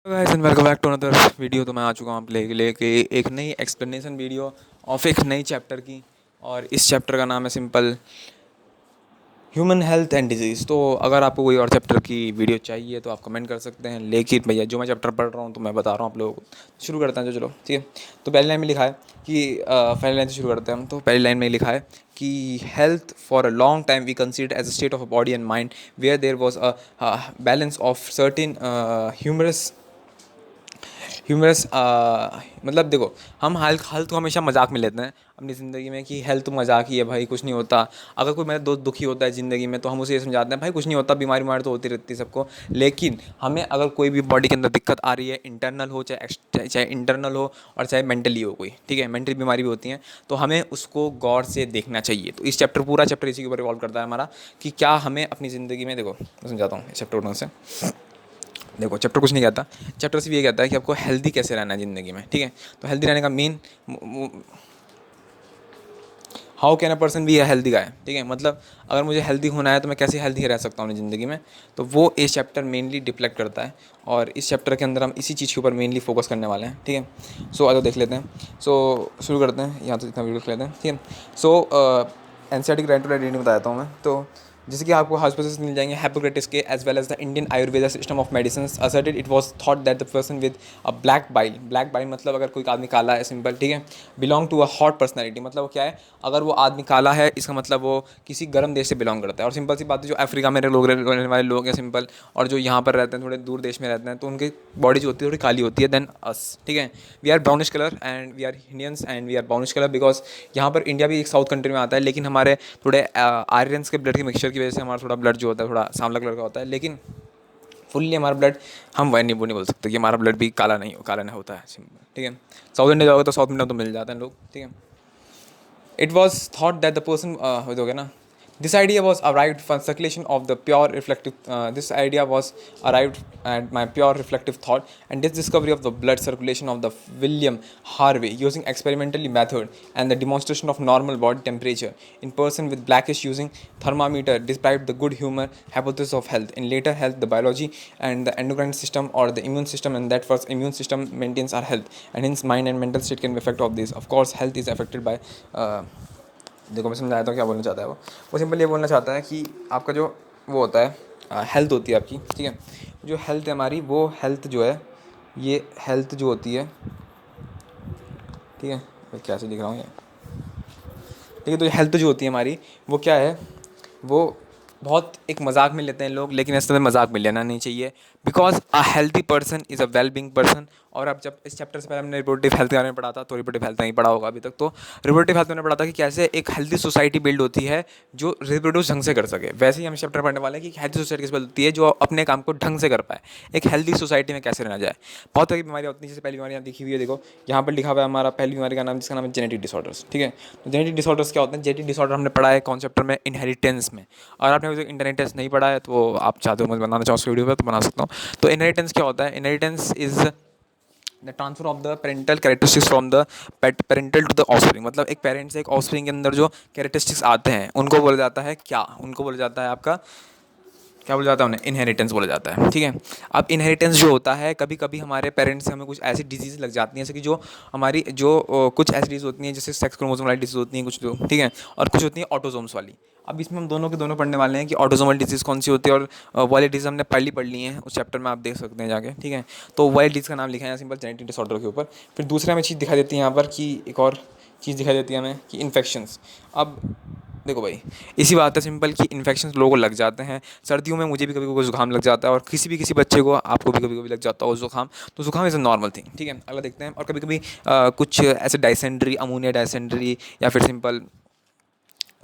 Guys and welcome back to another video. तो मैं आ चुका हूँ आप लेके एक नई एक्सप्लेनेशन वीडियो ऑफ एक नई चैप्टर की। और इस चैप्टर का नाम है simple human health and disease. तो अगर आपको कोई और चैप्टर की वीडियो चाहिए तो आप कमेंट कर सकते हैं, लेकिन भैया जो मैं चैप्टर पढ़ रहा हूँ तो मैं बता रहा हूँ आप लोगों को। शुरू करते हैं, जो चलो ठीक है। तो पहली लाइन में लिखा है कि पहली लाइन से शुरू करते हैं हम। तो पहली लाइन में लिखा है कि health for a long time we consider as a state of a body and mind where there was a balance of certain humours humours. मतलब देखो, हम हेल्थ को हमेशा मजाक में लेते हैं अपनी ज़िंदगी में कि हेल्थ तो मजाक ही है भाई, कुछ नहीं होता। अगर कोई मेरा दोस्त दुखी होता है ज़िंदगी में तो हम उसे ये समझाते हैं भाई कुछ नहीं होता, बीमारी बीमारी तो होती रहती है सबको। लेकिन हमें अगर कोई भी बॉडी के अंदर दिक्कत आ रही है, इंटरनल हो चाहे इंटरनल हो और चाहे मेंटली हो कोई, ठीक है, मेंटल बीमारी भी होती है, तो हमें उसको गौर से देखना चाहिए। तो इस चैप्टर पूरा चैप्टर इसी के ऊपर रिवॉल्व करता है हमारा कि क्या हमें अपनी ज़िंदगी में, देखो मैं समझाता हूँ इस चैप्टर से। देखो चैप्टर कुछ नहीं कहता, चैप्टर सिर्फ ये कहता है कि आपको हेल्दी कैसे रहना है ज़िंदगी में, ठीक है। तो हेल्दी रहने का main, how can a person be a healthy guy, ठीक है। मतलब अगर मुझे हेल्दी होना है तो मैं कैसे हेल्दी रह सकता हूँ अपनी ज़िंदगी में, तो वो इस चैप्टर मेनली डिफ्लेक्ट करता है। और इस चैप्टर के अंदर हम इसी चीज़ के ऊपर मेनली फोकस करने वाले हैं, ठीक है। सो आगे देख लेते हैं। सो शुरू करते हैं, यहाँ तो इतना वीडियो देख लेते हैं, ठीक है। सो एनसीईआरटी ग्रांटेड रीडिंग बताता हूँ मैं। तो जैसे कि आपको हॉस्पिटल्स मिल जाएंगे हिपोक्रेटिस के, as well as the Indian Ayurveda system of medicine asserted it was thought that the person with a black bile मतलब अगर कोई आदमी काला है, सिंपल, ठीक है, belong to a hot personality. मतलब वो क्या है, अगर वो आदमी काला है इसका मतलब वो किसी गर्म देश से बिलोंग करता है। और सिंपल सी बात है, जो अफ्रीका में लोग रहने वाले लोग हैं सिंपल, और जो यहाँ पर रहते हैं थोड़े दूर देश में रहते हैं, तो उनकी बॉडी जो होती है थोड़ी काली होती है देन अस, ठीक है। We are brownish colour and we are Indians and we are brownish colour because यहाँ पर इंडिया भी एक साउथ कंट्री में आता है, लेकिन हमारे थोड़े आर्यंस के ब्लड के मिक्सचर की वजह से हमारा थोड़ा ब्लड जो होता है थोड़ा सांवला कलर का होता है। लेकिन फुल्ली हमारा ब्लड, हम वह नहीं बोल सकते कि हमारा ब्लड भी काला नहीं होता है, ठीक है। साउथ इंडिया जाओगे तो साउथ इंडिया तो मिल जाते हैं लोग, ठीक है। It was thought that the person हो गया ना, this idea was arrived from circulation of the pure reflective this idea was arrived at my pure reflective thought and this discovery of the blood circulation of the William Harvey using experimentally method and the demonstration of normal body temperature in person with blackish using thermometer described the good humor hypothesis of health. In later health, the biology and the endocrine system or the immune system, and that first immune system maintains our health, and hence mind and mental state can be affected of this. Of course, health is affected by देखो मैं समझाया था क्या बोलना चाहता है वो simple ये बोलना चाहता है कि आपका जो वो होता है हेल्थ होती है आपकी, ठीक है। जो हेल्थ है हमारी, वो हेल्थ जो है, ये हेल्थ जो होती है, ठीक है, मैं क्या से दिख रहा हूँ ये, ठीक है। तो हेल्थ जो होती है हमारी, वो क्या है, वो बहुत एक मजाक में लेते हैं लोग, लेकिन इस तरह मजाक में लेना नहीं चाहिए। Because a healthy person is a well being person. और अब जब इस चैप्टर से पहले हमने रिप्रोडक्टिव हेल्थ के बारे में पढ़ा था, तो रिप्रोडक्टिव हेल्थ नहीं पढ़ा होगा अभी तक, तो रिप्रोडक्टिव हेल्थ में पढ़ा था कि कैसे एक हेल्थी सोसाइटी बिल्ड होती है जो रिप्रोड्यूस ढंग से कर सके। वैसे ही हम इस चैप्टर पढ़ने वाले हैं कि हेल्थी सोसाइटी कैसे बिल्ड होती है जो अपने काम को ढंग से कर पाए, एक हेल्थी सोसाइटी में कैसे रहना जाए। बहुत सारी बीमारियाँ होती हैं, जैसे पहली बीमारी दिखी हुई है, देखो यहाँ पर लिखा हुआ है हमारा पहली बीमारी का नाम, जिसका नाम है जेनेटिक डिसऑर्डर्स, ठीक है। तो जेनेटिक डिसऑर्डर्स क्या होते हैं, जेनेटिक डिसऑर्डर हमने पढ़ा है कौन चैप्टर में, इनहेरिटेंस में। और आपने अभी तक इनहेरिटेंस नहीं पढ़ा है तो आप चाहते हो मैं बनाना चाहूँ उस वीडियो पर तो बना सकता हूँ। तो इनहेरिटेंस क्या होता है, inheritance is the transfer of the parental characteristics from the parental to the offspring. मतलब एक पेरेंट से एक ऑफस्प्रिंग के अंदर जो कैरेक्टरिस्टिक्स आते हैं उनको बोला जाता है क्या, उनको बोला जाता है आपका, क्या बोला जाता है उन्हें, इनहेरिटेंस बोला जाता है, ठीक है। अब इनहेरिटेंस जो होता है, कभी कभी हमारे पेरेंट्स से हमें कुछ ऐसी डिजीज़ लग जाती हैं, जैसे कि जो हमारी जो कुछ ऐसी डिजीज़ होती हैं जैसे सेक्स क्रोमोसोम वाली डिजीज़ होती हैं कुछ लोग, ठीक है, और कुछ होती हैं ऑटोजोम्स वाली। अब इसमें हम दोनों के दोनों पढ़ने वाले हैं कि ऑटोजोमल डिजीज़ कौन सी होती है, और वाली डिजीज़ हमने पढ़ ली हैं उस चैप्टर में, आप देख सकते हैं जाके, ठीक है। तो वाली डिजीज़ का नाम लिखा है यहाँ सिंपल जेनेटिक डिसऑर्डर के ऊपर। फिर दूसरा हमें चीज़ दिखाई देती है यहाँ पर कि एक और चीज़ दिखाई देती है हमें कि इन्फेक्शंस। अब देखो भाई, इसी बात है सिंपल कि इन्फेक्शन लोगों को लग जाते हैं। सर्दियों में मुझे भी कभी कभी जुकाम लग जाता है, और किसी बच्चे को, आपको भी कभी कभी लग जाता हो जुकाम। तो जुकाम इज़ अ नॉर्मल थिंग, ठीक है। अगला देखते हैं। और कभी कभी कुछ ऐसे डायसेंट्री, अमोनिया डायसेंट्री, या फिर सिंपल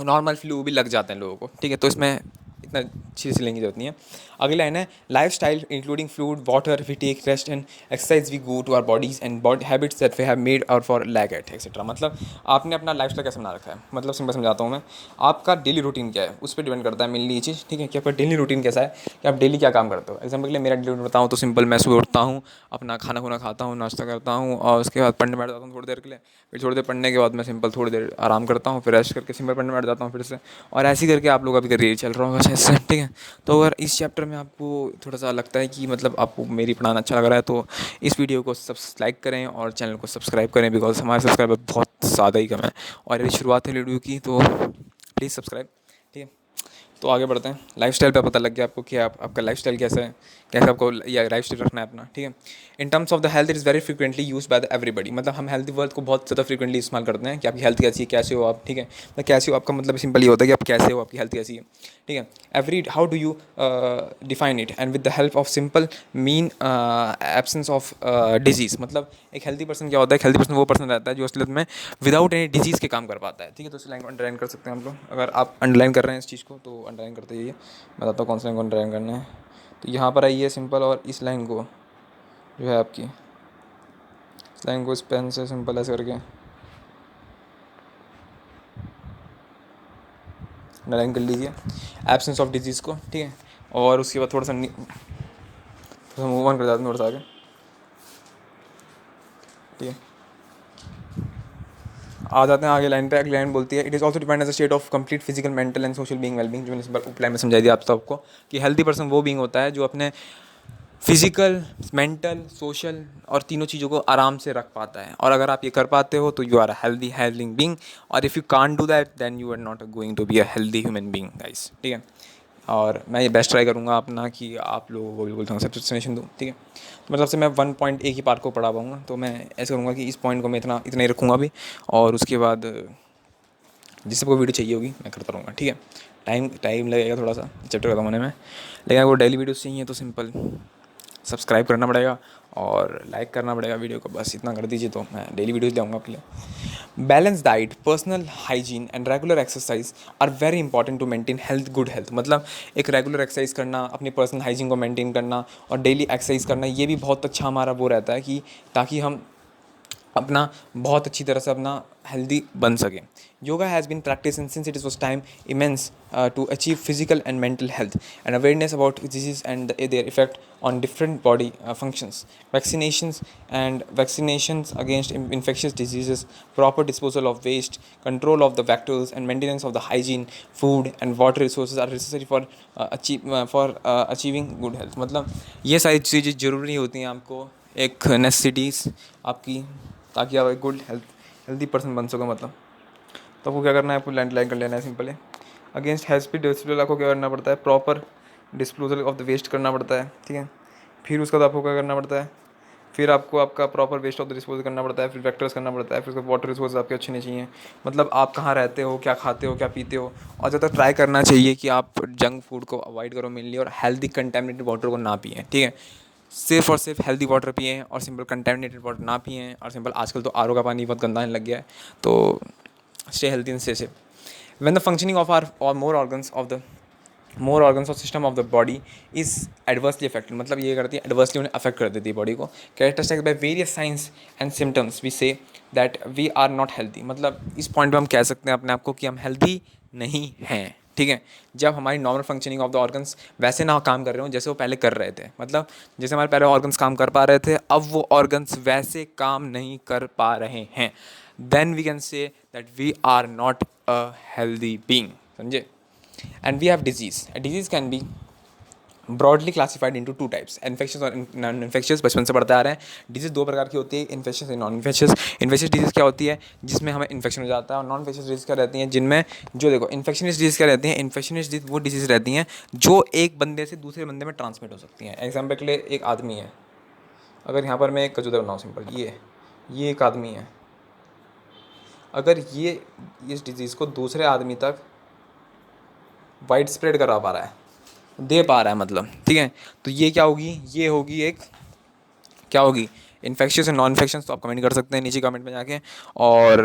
नॉर्मल फ्लू भी लग जाते हैं लोगों को, ठीक है। तो इसमें इतना चीज़ से लेने की जरूरत नहीं है। अगली लाइन है life style including food water we take rest and exercise we go to our bodies and body habits that we have made और फॉर लैक एट एक्सेट्रा। मतलब आपने अपना लाइफ स्टाइल कैसे बना रखा है, मतलब सिंपल समझाता हूँ मैं। आपका डेली रूटीन क्या है उस पर डिपेंड करता है मेनली ये चीज़, ठीक है, कि आपका डेली रूटीन कैसा है, कि आप डेली क्या काम करते हो। एग्जाम्पल के लिए मेरा डेली रूटीन बताऊँ तो सिंपल, मैं सुबह उठता हूँ, अपना खाना खुना खाता हूँ, नाश्ता करता हूँ, और उसके बाद पढ़ने बैठ जाता हूँ थोड़ी देर के लिए। फिर थोड़ी देर पढ़ने के बाद मैं सिंपल थोड़ी देर आराम करता हूँ, फिर रेस्ट करके सिंपल पढ़ने बैठ जाता हूँ फिर से। और ऐसे ही करके आप लोग अभी करियर चल रहा होगा से, ठीक है। तो अगर इस चैप्टर में आपको थोड़ा सा लगता है कि मतलब आपको मेरी पढ़ाना अच्छा लग रहा है तो इस वीडियो को लाइक करें और चैनल को सब्सक्राइब करें, बिकॉज हमारे सब्सक्राइबर बहुत ज़्यादा ही कम है और यदि शुरुआत है वीडियो की तो प्लीज़ सब्सक्राइब, ठीक है। तो आगे बढ़ते हैं। लाइफस्टाइल पे पता लग गया आपको कि आपका लाइफस्टाइल कैसा है, कैसे आपको या लाइफस्टाइल रखना है अपना, ठीक है। In terms of the health it is very frequently use by the everybody, मतलब हम हेल्थी वर्ड को बहुत ज़्यादा फ्रीक्वेंटली इस्तेमाल करते हैं कि आपकी हेल्थ कैसी है, कैसे हो आप, ठीक है। तो कैसे हो आपका मतलब सिंपल ये होता है कि आप कैसे हो, आपकी हेल्थ कैसी है, ठीक है। Every how do you define it and with the help of simple mean absence of disease, मतलब एक हेल्थी पर्सन क्या होता है, एक हेल्थी पर्सन वो पर्सन रहता है जो असलियत में विदाउट एनी डिजीज़ के काम कर पाता है, ठीक है। तो इस लाइन को अंडरलाइन कर सकते हैं हम लोग। अगर आप अंडरलाइन कर रहे हैं इस चीज़ को तो अंडरलाइन करते जाइए, बताता हूँ कौन सा लाइन को अंडरलाइन करना है। तो यहाँ पर आइए सिंपल, और इस लाइन को जो है आपकी इस लाइन को इस पेन से सिंपल ऐसे करके अंडरलाइन कर लीजिए, एब्सेंस ऑफ डिजीज़ को, ठीक है। और उसके बाद थोड़ा सा मूव ऑन कर जाते हैं थोड़ा सा आगे, ठीक है। आ जाते हैं आगे लाइन पे। अगली लाइन बोलती है it is also depend as a state of complete physical mental and social being wellbeing, जो मैंने इस बार उपलाइन में समझाई दिया आप सबको कि हेल्दी पर्सन वो बीइंग होता है जो अपने फिजिकल, मेंटल, सोशल और तीनों चीज़ों को आराम से रख पाता है। और अगर आप ये कर पाते हो तो you are a healthy healthy being, और if you can't do that then you are not going to be a healthy human being guys, ठीक है। और मैं ये बेस्ट ट्राई करूँगा अपना कि आप लोगों को बिल्कुल ढंग से एक्सप्लेनेशन दूँ, ठीक है। तो मतलब से मैं 1 पॉइंट एक ही पार्ट को पढ़ा पाऊँगा, तो मैं ऐसे करूँगा कि इस पॉइंट को मैं इतना ही रखूँगा अभी, और उसके बाद जिस सबको वीडियो चाहिए होगी मैं करता रहूँगा, ठीक है। टाइम टाइम लगेगा थोड़ा सा चैप्टर खत्म होने में, लेकिन अगर डेली वीडियोस चाहिए तो सिंपल सब्सक्राइब करना पड़ेगा और लाइक करना पड़ेगा वीडियो को, बस इतना कर दीजिए तो मैं डेली वीडियोस लाऊंगा आपके लिए। Balance diet, personal hygiene and regular exercise are very important to maintain health, good health, मतलब एक रेगुलर एक्सरसाइज करना, अपनी पर्सनल हाइजीन को मेंटेन करना और डेली एक्सरसाइज करना, ये भी बहुत अच्छा हमारा वो रहता है कि ताकि हम अपना बहुत अच्छी तरह से अपना हेल्दी बन सके। Yoga has been practice since it was time immense to achieve physical and mental health and awareness about disease and their effect on different body functions. Vaccinations against infectious diseases, proper disposal of waste, control of the vectors, and maintenance of the hygiene, food and water resources are necessary for achieving good health. मतलब ये सारी चीज़ें ज़रूरी होती हैं आपको, एक necessities आपकी, ताकि आप एक गुड हेल्दी पर्सन बन सको। मतलब तो आपको क्या करना है, आपको लैंड लाइन कर लेना है सिंपल है। अगेंस्ट हेल्थ डिस्पोजल आपको क्या करना पड़ता है, proper disposal of the waste करना पड़ता है, ठीक है। फिर उसके बाद आपको क्या करना पड़ता है, फिर आपको आपका proper waste of the disposal करना पड़ता है, फिर वेक्टर्स करना पड़ता है, फिर उसके वाटर रिसोर्स आपके अच्छे नहीं चाहिए, मतलब आप कहाँ रहते हो, क्या खाते हो, क्या पीते हो। और ज़्यादा ट्राई करना चाहिए कि आप जंक फूड को अवॉइड करो मेनली, और हेल्दी कंटेमिनेटेड वाटर को ना पिएं, ठीक है। सिर्फ और सिर्फ हेल्दी वाटर पिएं और सिंपल कंटेमिनेटेड वाटर ना पिएं, और सिंपल आजकल तो आरओ का पानी बहुत गंदा आने लग गया है, तो stay healthy and stay safe. When the functioning of are और more organs of system of the body is adversely affected, मतलब ये करती है एडवर्सली उन्हें अफेक्ट कर देती है बॉडी को। Characteristics by various science and symptoms we see that we are not healthy, मतलब इस पॉइंट पे हम कह सकते हैं अपने आप को कि हम हेल्दी नहीं हैं, ठीक है। जब हमारी normal functioning of the organs वैसे ना काम कर रहे हो जैसे वो पहले कर रहे थे, मतलब जैसे हमारे पहले ऑर्गन्स काम कर पा रहे थे, अब वो ऑर्गन्स वैसे काम नहीं कर पा रहे हैं, then we can say that we are not a healthy being, समझे। And we have disease, disease can be broadly classified into 2 types, infectious और नॉन इन्फेक्शियस। बचपन से पढ़ते आ रहे हैं डिजीज़ 2 प्रकार की होती है, इन्फेक्शियस और नॉन इन्फेक्शियस। इन्फेक्शियस डिजीज़ क्या होती है, जिसमें हमें इन्फेक्शन हो जाता है, और नॉन इन्फेक्शियस डिजीज़ क्या रहती हैं, जिनमें जो देखो इन्फेक्शनियस डिजीज़ क्या रहती हैं, इन्फेक्शनियस डिजीज़ वो डिजीज़ रहती हैं जो एक बंदे से दूसरे बंदे में ट्रांसमिट हो सकती हैं। एग्जाम्पल के लिए एक आदमी है, अगर यहाँ पर मैं एक कचूदा बनाऊँ सिंपल, ये एक आदमी है, अगर ये इस डिज़ीज़ को दूसरे आदमी तक वाइड स्प्रेड करा पा रहा है, दे पा रहा है मतलब, ठीक है, तो ये क्या होगी, ये होगी एक क्या होगी, इन्फेक्शियस एंड नॉन इन्फेक्शियस। तो आप कमेंट कर सकते हैं नीचे कमेंट में जाके, और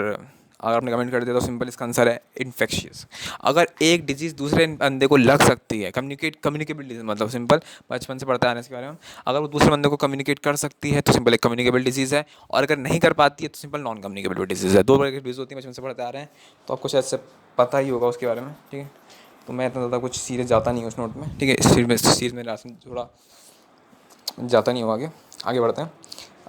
अगर आपने कमेंट कर दिया तो सिंपल इसका आंसर है इन्फेक्शियस। अगर एक डिजीज़ दूसरे बंदे को लग सकती है, कम्युनिकेबल डिजीज़, मतलब सिंपल बचपन से पढ़ते आने के बारे में, अगर वो दूसरे बंदे को कम्युनिकेट कर सकती है तो सिंपल एक कम्युनिकेबल डिजीज़ है, और अगर नहीं कर पाती है तो सिंपल नॉन कम्युनिकेबल डिजीज़ है। 2 प्रकार की डिजीज़ होती है, बचपन से पढ़ते आ रहे हैं, तो आपको शायद से पता ही होगा उसके बारे में, ठीक है। तो मैं इतना ज़्यादा कुछ सीरियस जाता नहीं हूँ उस नोट में, ठीक है, इस सीरीज में थोड़ा जाता नहीं होगा आगे। आगे बढ़ते हैं।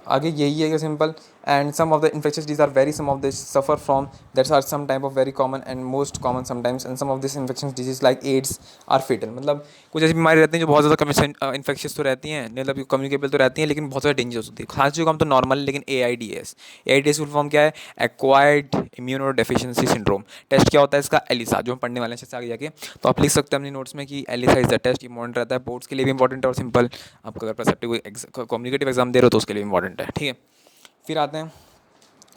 आगे यही है कि simple and some of the infectious diseases are very, some of this suffer from, that are some type of very common and most common sometimes, and some of this infectious disease like AIDS are fatal. मतलब कुछ ऐसी बीमारी रहती हैं जो बहुत ज़्यादा infectious तो रहती हैं, मतलब कम्युनिकेबल तो रहती हैं, लेकिन बहुत ज़्यादा डेंजरस होती है। खांसी जुकाम तो नॉर्मल है, लेकिन AIDS, AIDS फुल फॉर्म क्या है? Acquired immuno deficiency syndrome. Test क्या होता है इसका? एलिसा, जो हम पढ़ने वाले हैं आगे जाके, तो आप लिख सकते हैं अपनी नोट्स में कि ELISA is the test. Important रहता है, बोर्ड्स के लिए भी इंपॉर्टेंट है, और सिंपल आपको अगर परसेप्टिव कम्युनिकेटिव एग्जाम दे रहे हो तो उसके लिए इंपॉर्टेंट है, ठीक है। फिर आते हैं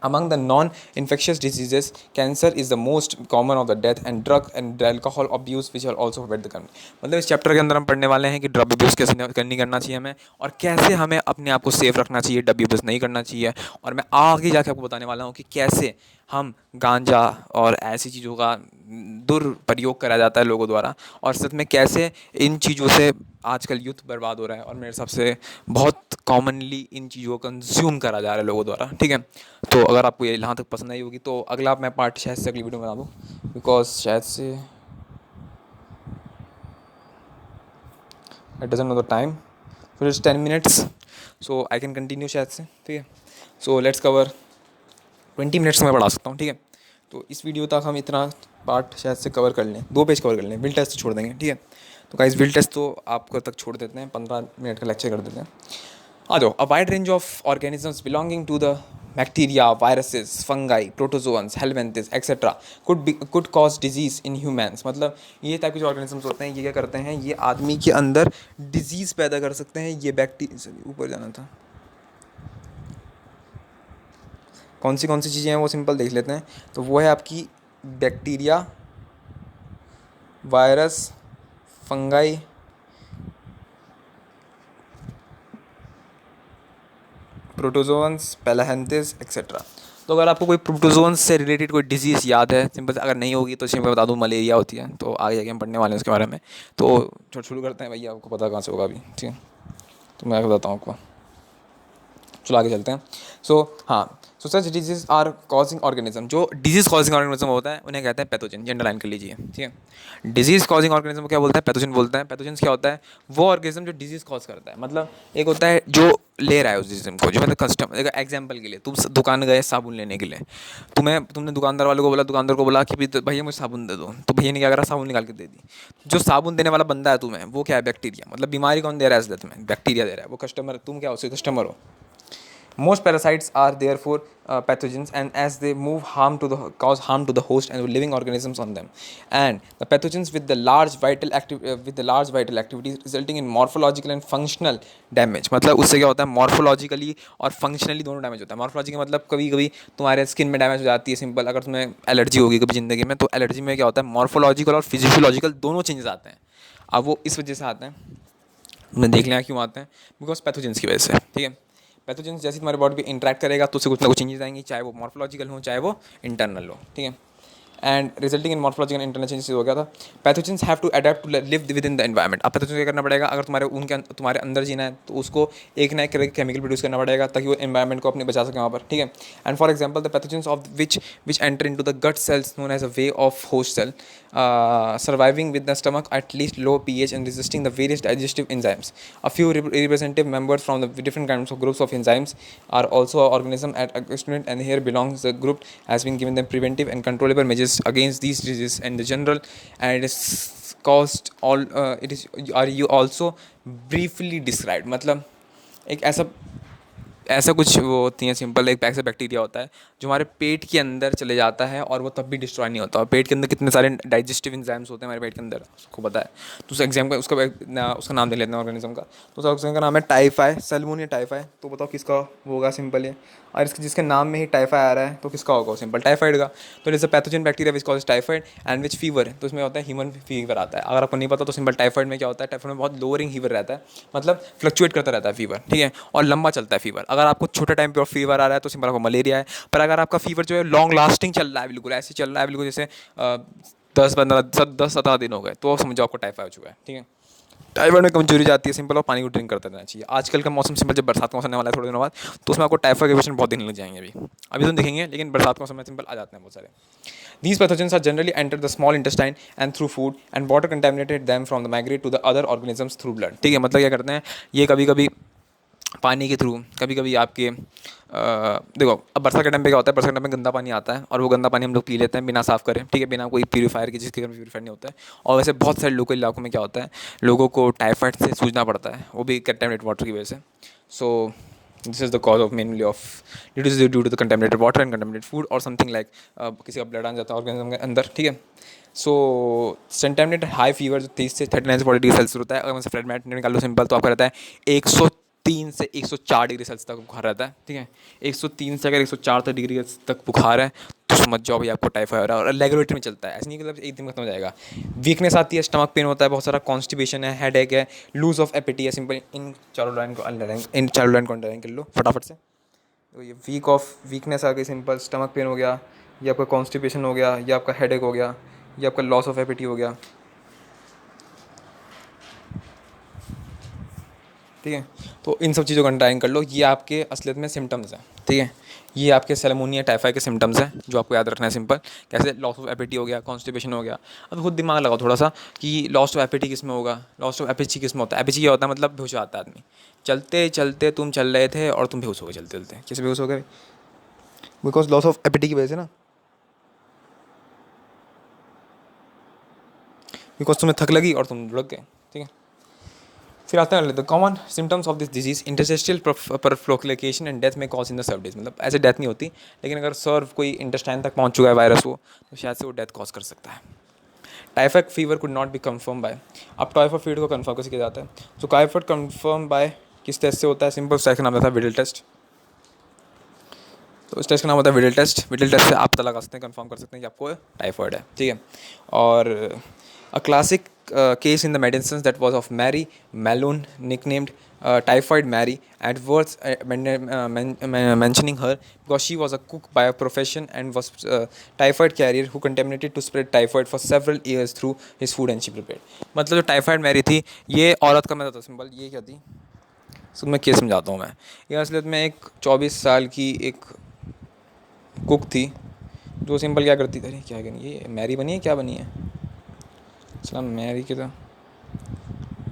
among the non-infectious diseases, cancer is the most common of the death, and drug and alcohol abuse which are also affect the country। मतलब इस चैप्टर के अंदर हम पढ़ने वाले हैं कि ड्रग अब्यूज़ कैसे नहीं करना चाहिए हमें, और कैसे हमें अपने आप को सेफ रखना चाहिए, ड्रग अब्यूज़ नहीं करना चाहिए। और मैं आगे जाके आपको बताने वाला हूँ कि कैसे हम गांजा और ऐसी चीज़ों का दुरुपयोग करा जाता है लोगों द्वारा, और सच में कैसे इन चीज़ों से आजकल यूथ बर्बाद हो रहा है, और मेरे हिसाब से बहुत कॉमनली इन चीज़ों को कंज्यूम करा जा रहा है लोगों द्वारा, ठीक है। तो अगर आपको ये यहाँ तक पसंद आई होगी तो अगला मैं पार्ट शायद से अगली वीडियो में बना दूँ, बिकॉज शायद से it doesn't know the time, फिर it's 10 minutes, so I can continue शायद से, ठीक है। सो लेट्स कवर 20 मिनट्स में पढ़ा सकता हूँ, ठीक है। तो इस वीडियो तक हम इतना पार्ट शायद से कवर कर लें, 2 पेज कवर कर लें, विल टेस्ट छोड़ देंगे, ठीक है। तो गाइस विल टेस्ट तो आपको तक छोड़ देते हैं, 15 मिनट का लेक्चर कर देते हैं। आ जाओ। A wide range of organisms belonging to the bacteria, viruses, fungi, protozoans, helminths etcetera could cause disease in humans. मतलब ये टाइप के जो ऑर्गेनिजम्स होते हैं ये क्या करते हैं, ये आदमी के अंदर डिजीज़ पैदा कर सकते हैं। ये बैक्टीरिया, ऊपर जाना था, कौन सी चीज़ें हैं वो सिंपल देख लेते हैं। तो वो है आपकी bacteria, virus, fungi, protozoans, helminths etcetera. तो अगर आपको कोई प्रोटोजोअन्स से रिलेटेड कोई डिजीज़ याद है, सिंपल, अगर नहीं होगी तो सिंपल बता दूँ मलेरिया होती है। तो आगे जाके हम पढ़ने वाले हैं उसके बारे में। तो शुरू करते हैं भैया, आपको पता कहाँ से होगा अभी, ठीक है। तो मैं बताता हूँ आपको, चलो आगे चलते हैं। हाँ, सो सच डिजीज़ आर कॉजिंग ऑर्गेनिज्म। जो डिजीज़ कॉजिंग ऑर्गेनिज्म होता है उन्हें कहते हैं पैथोजन। जेंडर लाइन कर लीजिए, ठीक है। डिजीज़ कॉजिंग ऑर्गेनिज्म को क्या बोलते हैं? पैथोजन बोलते हैं। पैथोजन क्या होता है? वो ऑर्गेनिज्म जो डिजीज़ कॉज करता है। मतलब एक होता है जो ले रहा है उस जिस्म को, जो मतलब कस्टमर, एक एग्जाम्पल के लिए तुम दुकान गए साबुन लेने के लिए, तुमने दुकानदार वाले को बोला, दुकानदार को बोला कि भैया मुझे साबुन दे दो, तो भैया ने क्या करा, साबुन निकाल के दे दी। जो साबुन देने वाला बंदा है तुम्हें, वो क्या है? बैक्टीरिया। मतलब बीमारी कौन दे रहा है इसलिए तुम्हें? बैक्टीरिया दे रहा है। वो कस्टमर, तुम क्या हो? उसके कस्टमर हो। Most parasites are therefore pathogens, and as they cause harm to the host and living organisms on them. And the pathogens with the large vital activities resulting in morphological and functional damage। मतलब उससे क्या होता है? Morphologically और functionally दोनों damage होता है। Morphology का मतलब कभी कभी तुम्हारे स्किन में डैमेज हो जाती है। सिंपल, अगर तुम्हें एलर्जी होगी कभी ज़िंदगी में, तो एलर्जी में क्या होता है? मॉर्फोलॉजिकल और फिजियोलॉजिकल दोनों चेंजेस आते हैं। अब वो इस वजह से आते हैं, मैं देख लें क्यों आते हैं, बिकॉज पैथोजेंस की वजह से, ठीक है। पैथोजेंस जैसे तुम्हारे बॉडी पे इंटरेक्ट करेगा तो उससे कुछ ना कुछ चेंजेस आएंगी, चाहे वो मॉर्फोलॉजिकल हो चाहे वो इंटरनल हो, ठीक है। And resulting in morphological internal changes हो गया था। Pathogens have to adapt to live with in the environment. अब पैथोजेंस क्या करना पड़ेगा? अगर तुम्हारे अंदर जीना है तो उसको एक ना एक करके केमिकल प्रोड्यूस करना पड़ेगा ताकि वो एनवायरमेंट को अपने बचा सके वहाँ पर, ठीक है। And for example the pathogens of which enter in to the gut cells known as a way of host cell surviving with the stomach at least low pH and resisting the various digestive enzymes. A few representative members from the different kinds of groups of enzymes are also organism at a student, and here belongs the group has been given them preventive and controllable measures against these diseases and the general, and it is caused all it is are you also briefly described। मतलब एक ऐसा कुछ वो होती हैं, simple एक pack से bacteria होता है जो हमारे पेट के अंदर चले जाता है और वो तब भी डिस्ट्रॉय नहीं होता। और पेट के अंदर कितने सारे डाइजेस्टिव एंजाइम्स होते हैं हमारे पेट के अंदर, उसको पता है। तो उस एग्जाम का उसका नाम दे लेते हैं ऑर्गेनिज्म का। तो उस ऑर्गेनिज्म का नाम है टाइफाई, सैल्मोनिया टाइफाई। तो बताओ किसका होगा? सिंपल है, और इसके जिसके नाम में ही टाइफाई आ रहा है तो किसका होगा? सिंपल टाइफाइड का। तो it is a pathogen bacteria which cause typhoid and which fever है। तो इसमें होता है ह्यूमन फीवर आता है। अगर आपको नहीं पता तो सिंपल टाइफाइड में क्या होता है? टाइफाइड में बहुत लोअरिंग फीवर रहता है, मतलब फ्लक्चुएट करता रहता है फीवर, ठीक है, और लंबा चलता है फीवर। अगर आपको छोटे टाइम पे फीवर आ रहा है तो सिंपल आपको मलेरिया है। पर अगर आपका फीवर जो है लॉन्ग लास्टिंग चल रहा है, बिल्कुल ऐसे चल रहा है, बिल्कुल जैसे 10-17 दिन हो गए, तो समझो आपको टाइफाइड हो चुका है, ठीक है। टाइफाइड में कमजोरी जाती है, सिंपल, और पानी को ड्रिंक करते रहना चाहिए। आजकल का मौसम सिंपल, जब बरसात का मौसम आने वाला है थोड़े दिनों बाद, तो उसमें आपको टाइफाइड के पेशेंट बहुत दिखने लग जाएंगे। अभी तो दिखेंगे, लेकिन बरसात का मौसम में सिंपल आ जाते हैं बहुत सारे। These pathogens are generally enter the small intestine and through food and water contaminated them from the migrate to the other organisms through blood। ठीक है, मतलब क्या करते हैं ये, कभी कभी पानी के थ्रू कभी कभी आपके देखो, अब बरसात के टाइम पे क्या होता है, बरसात के टाइम में गंदा पानी आता है और वो गंदा पानी हम लोग पी लेते हैं बिना साफ़ करें, ठीक है, बिना कोई प्यूरीफायर के, जिसके घर में प्यूरीफायर नहीं होता है। और वैसे बहुत सारे लोकल इलाकों में क्या होता है, लोगों को टाइफाइड से जूझना पड़ता है, वो भी कंटेमिनेटेड वाटर की वजह से। So this is the cause of mainly of due to the contaminated water and contaminated food और समथिंग लाइक किसी का ब्लड आ जाता है ऑर्गेनिज्म के अंदर, ठीक है। सो कंटेमिनेटेड हाई फीवर जो 30 से 39 से 40 डिग्री सेल्सियस होता है, अगर मैं फ्रेडमेट निकाल लो सिंपल, तो आपका रहता है 103 से 104 डिग्री सेल्सियस तक बुखार रहता है, ठीक है। 103 से अगर 104 तक डिग्री तक बुखार है तो समझ जाओ भाई आपको टाइफाइड हो रहा है, और रेगुलेटरी में चलता है, ऐसे नहीं कि मतलब एक दिन में खत्म हो जाएगा। वीकनेस आती है, स्टमक पेन होता है, बहुत सारा कॉन्स्टिपेशन है, हेडेक है, लूज ऑफ एपिटी है, सिंपल इन चारों लाइन को अंडरलाइन कर लो फटाफट से। तो ये वीकनेस आ गई, सिंपल स्टमक पेन हो गया, ये आपका कॉन्स्टिपेशन हो गया, ये आपका हेडेक हो गया, ये आपका लॉस ऑफ एपिटी हो गया, ठीक है। तो इन सब चीज़ों का अंडरलाइन कर लो, ये आपके असलियत में सिम्टम्स हैं, ठीक है। ये आपके सेलेमोनिया टाइफाइड के सिम्टम्स हैं जो आपको याद रखना है सिंपल। कैसे, लॉस ऑफ एपिटी हो गया, कॉन्स्टिपेशन हो गया। अब खुद दिमाग लगाओ थोड़ा सा कि लॉस ऑफ एपिटी किस में होगा, लॉस ऑफ एपिटी किस में होता है। एपिटी क्या होता है, मतलब बेहोश आता है आदमी। चलते चलते तुम चल रहे थे और तुम बेहोश हो गए चलते चलते। कैसे बेहोश हो गए? बिकॉज लॉस ऑफ एपिटी की वजह से ना, बिकॉज तुम्हें थक लगी और तुम लुढ़क गए, ठीक है। फिर आता है the common symptoms of this disease, interstitial परफ्लोक्लिकेशन एंड डेथ में cause in the serve days. मतलब ऐसे डेथ नहीं होती, लेकिन अगर सर्व कोई इंटेस्टाइन तक पहुंच चुका है वायरस वो, तो शायद से वो डेथ कॉज कर सकता है। Typhoid fever could not be confirm by, अब टाइफाइड फीवर को कंफर्म कैसे किया जाता है? तो टाइफाइड कंफर्म बाय किस टेस्ट से होता है? सिंपल टेस्ट का नाम होता है विडल टेस्ट। तो इस टेस्ट का नाम होता है विडल टेस्ट। विडल टेस्ट से आप पता लगा सकते हैं, कंफर्म कर सकते हैं कि आपको टाइफाइड है, ठीक है। और a classic case in the medicines that was of Mary Malone, nicknamed Typhoid Mary, at words mentioning her because she was a cook by profession and was typhoid carrier who contaminated to spread typhoid for several years through his food and she prepared। मतलब जो typhoid Mary थी, ये औरत का, मैं बताता हूँ simple, ये क्या थी, सो मैं केस समझाता हूँ मैं। ये असलियत में एक 24 साल की एक कुक थी जो सिंपल क्या करती थी, क्या करनी, ये मैरी बनी है, क्या बनी है, चला मैरी की तो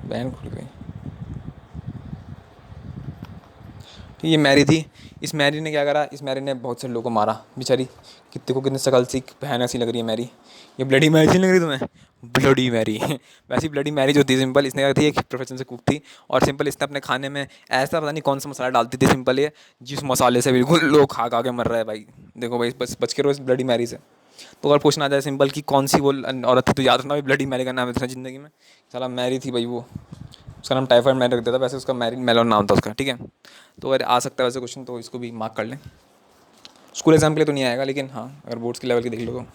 बहन खुल गई। तो ये मैरी थी, इस मैरी ने क्या करा, इस मैरी ने बहुत से लोगों को मारा बेचारी। कितने को, कितने शकल सी बहन ऐसी लग रही है मैरी, ये ब्लडी मैरी नहीं लग रही तुम्हें? ब्लडी मैरी वैसी ब्लडी मैरी जो थी सिंपल, इसने क्या थी, एक प्रोफेशन से कुक थी, और सिंपल इसने अपने खाने में ऐसा पता नहीं कौन सा मसाला डालती थी सिंपल, ये जिस मसाले से बिल्कुल लोग खा खा के मर रहे हैं भाई। देखो भाई, बस बच के रहो इस ब्लडी मैरी से। तो अगर पूछना आ जाए सिंपल कि कौन सी वो औरत थी, तो याद रखना भाई, ब्लडी मैरी का नाम है ज़िंदगी में। साला मैरी थी भाई वो, उसका नाम टाइफाइड मैरी रख दिया था, वैसे उसका मैरी मेलोन नाम था उसका, ठीक है। तो अगर आ सकता है वैसे क्वेश्चन, तो इसको भी मार्क कर लें। स्कूल एग्जाम के लिए तो नहीं आएगा, लेकिन हाँ अगर बोर्ड्स के लेवल की देख लो, तो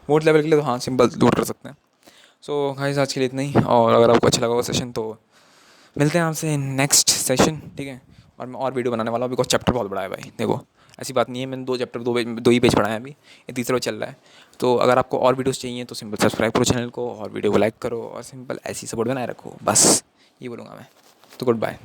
बोर्ड लेवल के लिए तो हाँ सिंपल नोट कर सकते हैं। सो गाइस आज के लिए इतना ही, और अगर आपको अच्छा लगा वो सेशन तो मिलते हैं आपसे नेक्स्ट सेशन, ठीक है। और मैं और वीडियो बनाने वाला हूँ, बिकॉज चैप्टर बहुत बड़ा है भाई। देखो ऐसी बात नहीं है, मैंने 2 चैप्टर 2 ही पेज पढ़ाए हैं अभी, ये तीसरा चल रहा है। तो अगर आपको और वीडियोस चाहिए तो सिंपल सब्सक्राइब करो चैनल को और वीडियो को लाइक करो और सिंपल ऐसी सपोर्ट बनाए रखो, बस ये बोलूँगा मैं। तो गुड बाय।